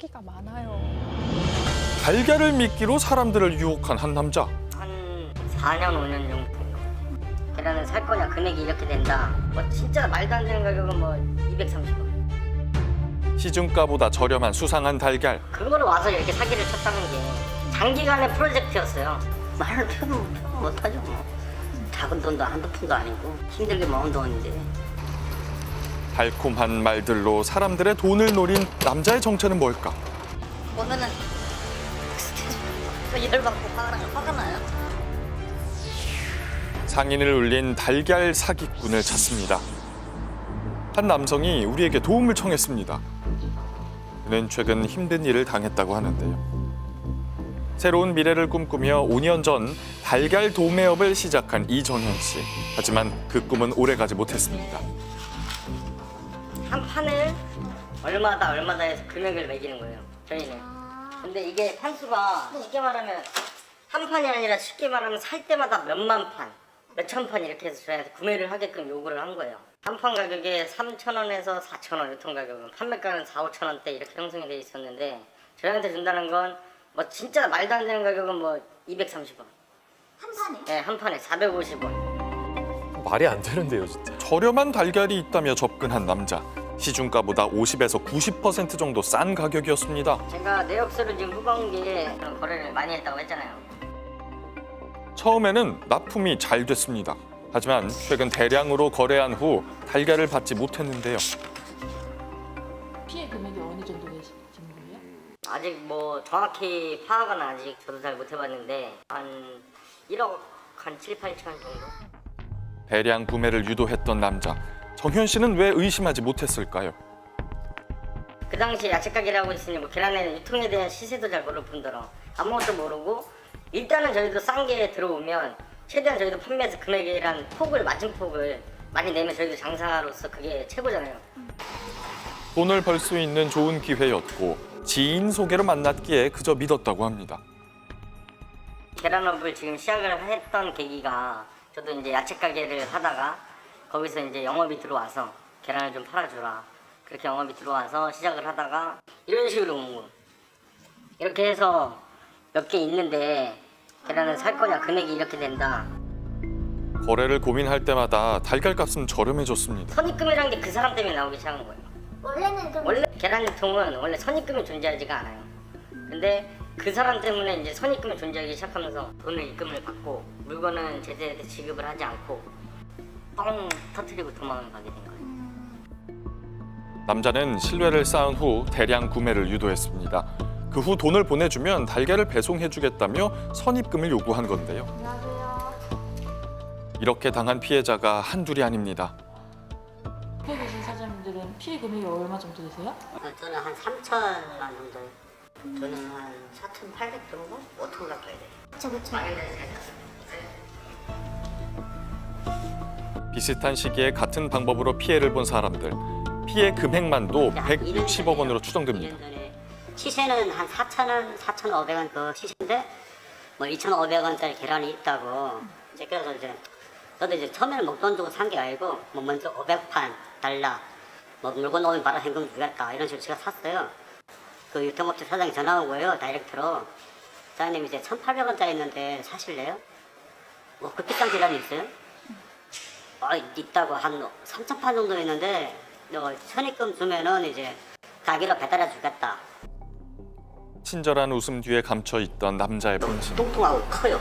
사기가 많아요. 달걀을 미끼로 사람들을 유혹한 한 남자. 한 4년 5년 정도. 계란을 살 거냐 금액이 이렇게 된다. 뭐 진짜 말도 안 되는 가격은 뭐 230원. 시중가보다 저렴한 수상한 달걀. 그거를 와서 이렇게 사기를 쳤다는 게 장기간의 프로젝트였어요. 말을 표현 못하죠. 뭐. 작은 돈도 한두 푼도 아니고 힘들게 모은 돈인데. 달콤한 말들로 사람들의 돈을 노린 남자의 정체는 뭘까? 보면은 열받고 화가 나요. 상인을 울린 달걀 사기꾼을 찾습니다. 한 남성이 우리에게 도움을 청했습니다. 그는 최근 힘든 일을 당했다고 하는데요. 새로운 미래를 꿈꾸며 5년 전 달걀 도매업을 시작한 이정현 씨. 하지만 그 꿈은 오래가지 못했습니다. 한 판을 얼마다 해서 금액을 매기는 거예요. 저희는. 근데 이게 판수가 쉽게 말하면 한 판이 아니라 쉽게 말하면 살 때마다 몇만 판, 몇천 판 이렇게 해서 저희한테 구매를 하게끔 요구를 한 거예요. 한 판 가격에 3,000원에서 4,000원 유통 가격은 판매가는 4, 5,000원대 이렇게 형성이 돼 있었는데 저희한테 준다는 건 뭐 진짜 말도 안 되는 가격은 뭐 230원. 한 판에? 네, 한 판에 450원. 말이 안 되는데요, 진짜. 저렴한 달걀이 있다며 접근한 남자. 시중가보다 50에서 90% 정도 싼 가격이었습니다. 제가 내역서를 지금 후반기에 그런 거래를 많이 했다고 했잖아요. 처음에는 납품이 잘 됐습니다. 하지만 최근 대량으로 거래한 후 달걀을 받지 못했는데요. 피해 금액이 어느 정도 되시는 거예요? 아직 뭐 정확히 파악은 아직 저도 잘 못 해봤는데 한 1억 한 7, 8천 정도? 대량 구매를 유도했던 남자. 정현 씨는 왜 의심하지 못했을까요? 그 당시 야채 가게를 하고 있으니 뭐 계란의 유통에 대한 시세도 잘 모를 뿐더러 아무것도 모르고 일단은 저희도 싼 게 들어오면 최대한 저희도 판매해서 금액이란 폭을 맞춤 폭을 많이 내면 저희도 장사로서 그게 최고잖아요. 돈을 벌 수 있는 좋은 기회였고 지인 소개로 만났기에 그저 믿었다고 합니다. 계란업을 지금 시작을 했던 계기가 저도 이제 야채 가게를 하다가 거기서 이제 영업이 들어와서 계란을 좀 팔아주라. 그렇게 영업이 들어와서 시작을 하다가 이런 식으로 온 거. 이렇게 해서 몇 개 있는데 계란을 살 거냐 금액이 이렇게 된다. 거래를 고민할 때마다 달걀값은 저렴해졌습니다. 선입금이란 게 그 사람 때문에 나오기 시작한 거예요. 원래는 좀 원래 계란 유통은 원래 선입금이 존재하지가 않아요. 근데 그 사람 때문에 이제 선입금이 존재하기 시작하면서 돈을 입금을 받고 물건은 제때 지급을 하지 않고 뻥 터트리고 도망을 가게 된 거예요. 남자는 신뢰를 쌓은 후 대량 구매를 유도했습니다. 그 후 돈을 보내주면 달걀을 배송해주겠다며 선입금을 요구한 건데요. 안녕하세요. 이렇게 당한 피해자가 한둘이 아닙니다. 옆에 계신 사장님들은 피해 금액이 얼마 정도 되세요? 저는 한 3천만 정도. 저는 한 4,800 정도? 5천 가까이 돼요. 그쵸. 비슷한 시기에 같은 방법으로 피해를 본 사람들. 피해 금액만도 160억 원으로 추정됩니다. 시세는 한 4,000원, 4,500원 그 시세인데 뭐 2,500원짜리 계란이 있다고. 이제 그래서 이제 저도 이제 처음에는 목돈 주고 산 게 아니고 뭐 먼저 500판 달라. 뭐 물건 오면 바로 현금 주겠다 이런 식으로 제가 샀어요. 그 유통업체 사장이 전화 온 거예요, 다이렉트로. 사장님 이제 1,800원짜리 있는데 사실래요? 뭐 그 비싼 계란이 있어요? 있다고 한 3,000판 정도 있는데 너 선입금 주면은 이제 가게로 배달해 주겠다. 친절한 웃음 뒤에 감춰 있던 남자의 본심. 뚱뚱하고 커요.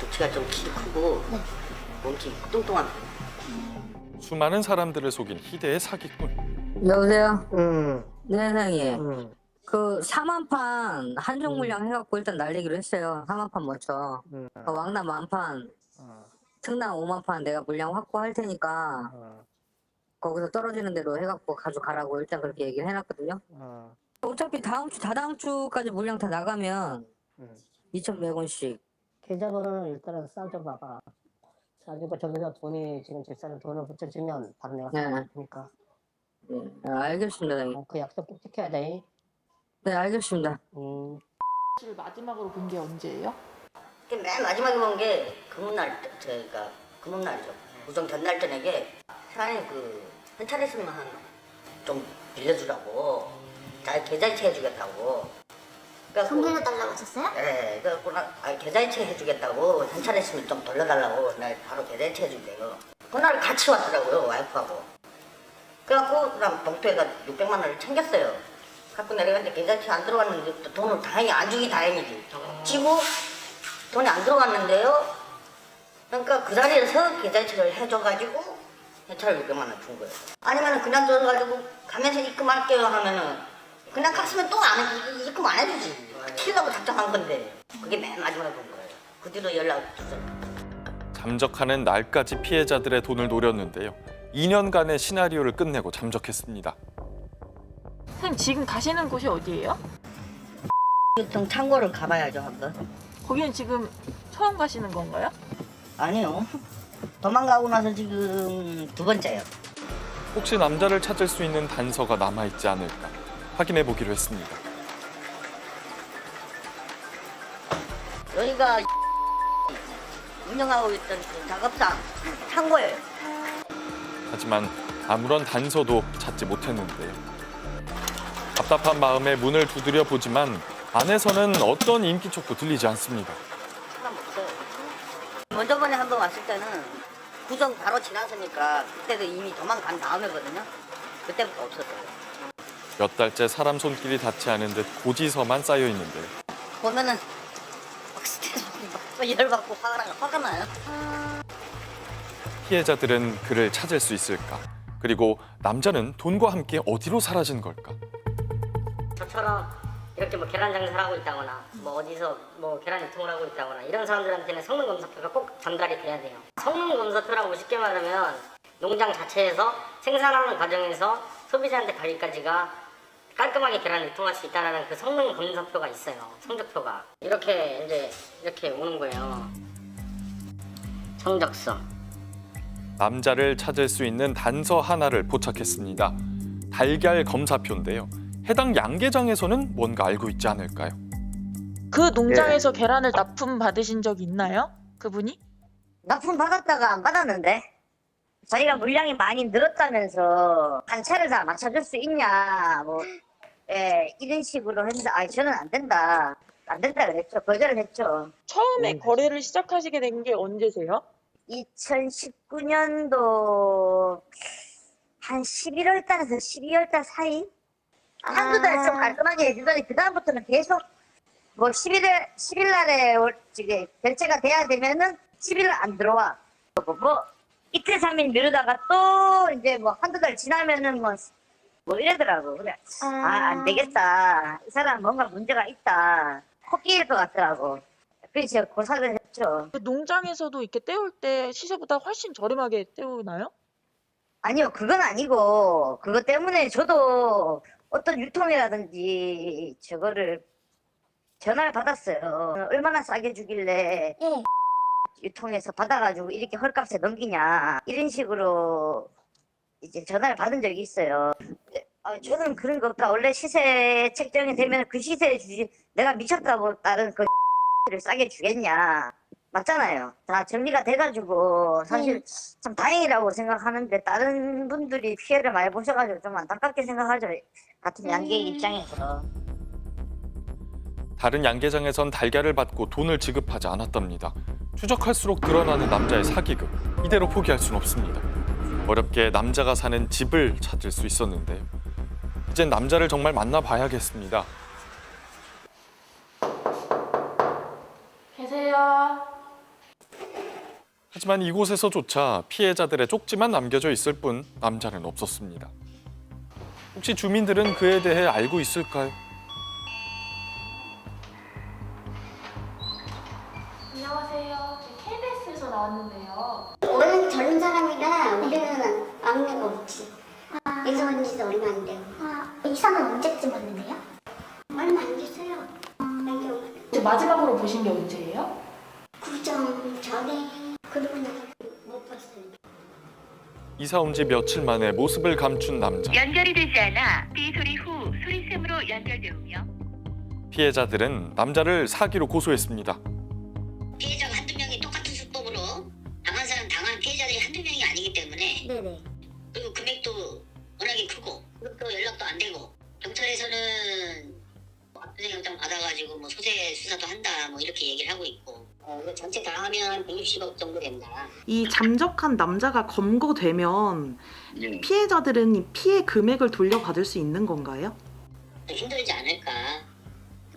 덩치가 좀 키도 크고 몸집이 뚱뚱한. 수많은 사람들을 속인 희대의 사기꾼. 여보세요? 응, 네, 사장님. 응, 그 4만 판 한정 물량 해갖고 일단 날리기로 했어요. 4만 판 먼저. 응, 왕남 만 판, 특남 5만 판 내가 물량 확보할 테니까 거기서 떨어지는 대로 해갖고 가져가라고 일단 그렇게 얘기를 해놨거든요. 어차피 다음 주, 다다음 주까지 물량 다 나가면 2,100원씩. 계좌번호는 일단은 싸줘봐봐. 싸주고 저기서 돈이 지금 집사는 돈을 붙여주면 바로 내가 네. 사줄 테니까. 네, 알겠습니다, 사장님. 그 약속 꼭 지켜야 돼. 네, 알겠습니다. 씨를 마지막으로 본 게 언제예요? 맨 마지막에 본 게 금음날, 저희가 금음날이죠. 우선 전날 저녁에 사장님 그 현찰 있으면 좀 빌려주라고 다 계좌이체 해주겠다고. 돈 빌려달라고 하셨어요? 네, 그래갖고 계좌이체 해주겠다고 현찰했으면 좀 돌려달라고 나 바로 계좌이체 해준대요. 그날 같이 왔더라고요, 와이프하고. 그래갖고 그다음 봉투에다 600만 원을 챙겼어요. 갖고 내려갔는데 계좌이체 안 들어갔는데 돈을 다행히 안 주기 다행이지. 지고 돈이 안 들어갔는데요. 그러니까 그 자리에서 계좌이체를 해줘가지고 현찰을 600만 원 준 거예요. 아니면은 그냥 줘가지고 가면서 입금할게요 하면은 그냥 갔으면 또 입금 안 해주지. 키려고 작정한 건데 그게 맨 마지막에 본 거예요. 그 뒤로 연락 없었어요. 잠적하는 날까지 피해자들의 돈을 노렸는데요. 2년간의 시나리오를 끝내고 잠적했습니다. 선생님 지금 가시는 곳이 어디예요? 유통 창고를 가봐야죠 한번. 거기는 지금 처음 가시는 건가요? 아니요. 도망가고 나서 지금 2번째예요. 혹시 남자를 찾을 수 있는 단서가 남아있지 않을까 확인해 보기로 했습니다. 여기가 운영하고 있던 그 작업장 창고예요. 하지만 아무런 단서도 찾지 못했는데요. 답답한 마음에 문을 두드려 보지만 안에서는 어떤 인기척도 들리지 않습니다. 사람 없어요. 먼저 번에 한 번 왔을 때는 구정 바로 지났으니까 그때도 이미 도망간 다음에거든요. 그때부터 없었어요. 몇 달째 사람 손길이 닿지 않은 듯 고지서만 쌓여 있는데요. 보면은 막 스트레스 받고 열받고 화가 나요. 피해자들은 그를 찾을 수 있을까? 그리고 남자는 돈과 함께 어디로 사라진 걸까? 저처럼 이렇게 뭐 계란 장사를 하고 있다거나 뭐 어디서 뭐 계란 유통을 하고 있다거나 이런 사람들한테는 성능 검사표가 꼭 전달이 돼야 돼요. 성능 검사표라고 쉽게 말하면 농장 자체에서 생산하는 과정에서 소비자한테 가기까지가 깔끔하게 계란을 유통할 수 있다는 그 성능 검사표가 있어요. 성적표가 이렇게 이제 이렇게 오는 거예요. 성적서. 남자를 찾을 수 있는 단서 하나를 포착했습니다. 달걀 검사표인데요. 해당 양계장에서는 뭔가 알고 있지 않을까요? 그 농장에서 계란을 납품 받으신 적 있나요? 그분이? 납품 받았다가 안 받았는데 저희가 물량이 많이 늘었다면서 단체를 다 맞춰줄 수 있냐 뭐 이런 식으로 했는데 저는 안 된다 그랬죠. 거절을 했죠. 처음에 거래를 시작하시게 된 게 언제세요? 2019년도 한 11월 달에서 12월 달 사이 한두 달 좀 깔끔하게 해주더니 그 다음부터는 계속 뭐 10일 날에 지금 결제가 돼야 되면은 10일 안 들어와. 뭐 이틀 3일 미루다가 또 이제 뭐 한두 달 지나면은 뭐 이러더라고. 그래. 안 되겠다. 이 사람 뭔가 문제가 있다. 코끼일 것 같더라고. 그래서 제가 고사를 했죠. 그 농장에서도 이렇게 떼올 때 시세보다 훨씬 저렴하게 떼우나요? 아니요, 그건 아니고 그것 때문에 저도 어떤 유통이라든지 저거를 전화를 받았어요. 얼마나 싸게 주길래 유통해서 받아가지고 이렇게 헐값에 넘기냐 이런 식으로 이제 전화를 받은 적이 있어요. 저는 그런 거 없다. 원래 시세 책정이 되면 그 시세에 주지 내가 미쳤다고 다른 그 를 싸게 주겠냐. 맞잖아요. 다 정리가 돼가지고 사실 참 다행이라고 생각하는데 다른 분들이 피해를 많이 보셔가지고 좀 안타깝게 생각하죠. 같은 양계의 입장에서. 다른 양계장에선 달걀을 받고 돈을 지급하지 않았답니다. 추적할수록 드러나는 남자의 사기극. 이대로 포기할 수는 없습니다. 어렵게 남자가 사는 집을 찾을 수 있었는데요. 이젠 남자를 정말 만나봐야겠습니다. 계세요. 하지만 이곳에서조차 피해자들의 쪽지만 남겨져 있을 뿐 남자는 없었습니다. 혹시 주민들은 그에 대해 알고 있을까요? 안녕하세요. KBS에서 나왔는데요. 원래 젊은 사람이라 우리는 악내가 없지. 이사 온 지도 얼마 안 되고. 이사는 언제쯤 왔는데요? 얼마 안 됐어요. 배경은. 마지막으로 보신 게 언제예요? 구정 전에 그러고 나서 못 봤어요. 이사 온 지 며칠 만에 모습을 감춘 남자. 연결이 되지 않아 삐 소리 후 소리샘으로 연결되오며 피해자들은 남자를 사기로 고소했습니다. 피해자가 한두 명이 똑같은 수법으로 당한 사람 당한 피해자들이 한두 명이 아니기 때문에 네네. 그리고 금액도 워낙에 크고 또 연락도 안 되고 경찰에서는 받아가지고 뭐 소재 수사도 한다 뭐 이렇게 얘기를 하고 있고 전체 다 하면 160억 정도 된다. 이 잠적한 남자가 검거되면 네. 피해자들은 이 피해 금액을 돌려받을 수 있는 건가요? 힘들지 않을까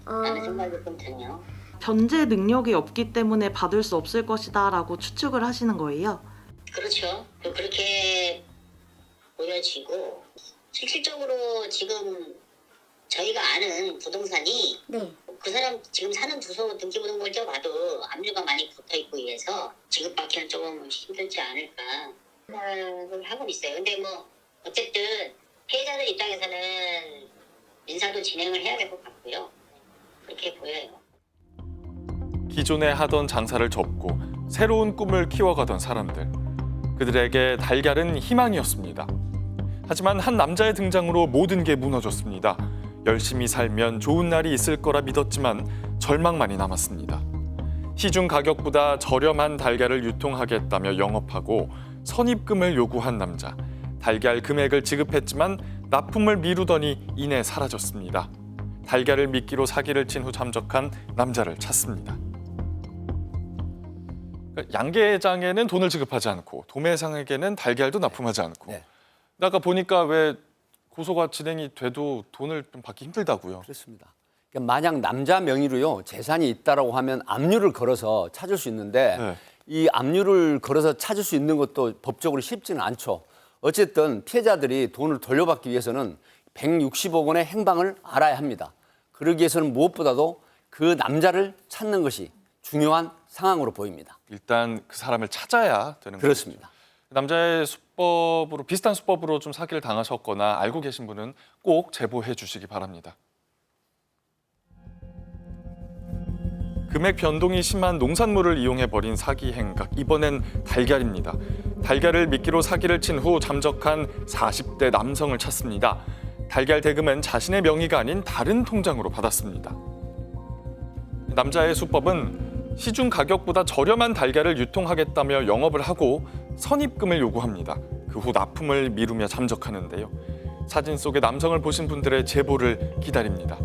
라는 생각이 좀 드네요. 변제 능력이 없기 때문에 받을 수 없을 것이다라고 추측을 하시는 거예요? 그렇죠. 그렇게 보여지고 실질적으로 지금 저희가 아는 부동산이 네. 그 사람 지금 사는 주소 등기부등본을 떼어봐도 압류가 많이 붙어있고 이래서 지급받기는 조금 힘들지 않을까 생각을 하고 있어요. 근데 뭐 어쨌든 피해자들 입장에서는 민사도 진행을 해야 될 것 같고요. 그렇게 보여요. 기존에 하던 장사를 접고 새로운 꿈을 키워가던 사람들. 그들에게 달걀은 희망이었습니다. 하지만 한 남자의 등장으로 모든 게 무너졌습니다. 열심히 살면 좋은 날이 있을 거라 믿었지만 절망만이 남았습니다. 시중 가격보다 저렴한 달걀을 유통하겠다며 영업하고 선입금을 요구한 남자. 달걀 금액을 지급했지만 납품을 미루더니 이내 사라졌습니다. 달걀을 미끼로 사기를 친 후 잠적한 남자를 찾습니다. 양계장에는 돈을 지급하지 않고 도매상에게는 달걀도 납품하지 않고. 네. 아까 보니까 왜 고소가 진행이 돼도 돈을 좀 받기 힘들다고요. 그렇습니다. 그러니까 만약 남자 명의로요 재산이 있다라고 하면 압류를 걸어서 찾을 수 있는데 네. 이 압류를 걸어서 찾을 수 있는 것도 법적으로 쉽지는 않죠. 어쨌든 피해자들이 돈을 돌려받기 위해서는 160억 원의 행방을 알아야 합니다. 그러기 위해서는 무엇보다도 그 남자를 찾는 것이 중요한 상황으로 보입니다. 일단 그 사람을 찾아야 되는 거죠. 그렇습니다. 남자의 수법으로 비슷한 수법으로 좀 사기를 당하셨거나 알고 계신 분은 꼭 제보해 주시기 바랍니다. 금액 변동이 심한 농산물을 이용해 벌인 사기 행각. 이번엔 달걀입니다. 달걀을 미끼로 사기를 친 후 잠적한 40대 남성을 찾습니다. 달걀 대금은 자신의 명의가 아닌 다른 통장으로 받았습니다. 남자의 수법은 시중 가격보다 저렴한 달걀을 유통하겠다며 영업을 하고 선입금을 요구합니다. 그 후 납품을 미루며 잠적하는데요. 사진 속의 남성을 보신 분들의 제보를 기다립니다.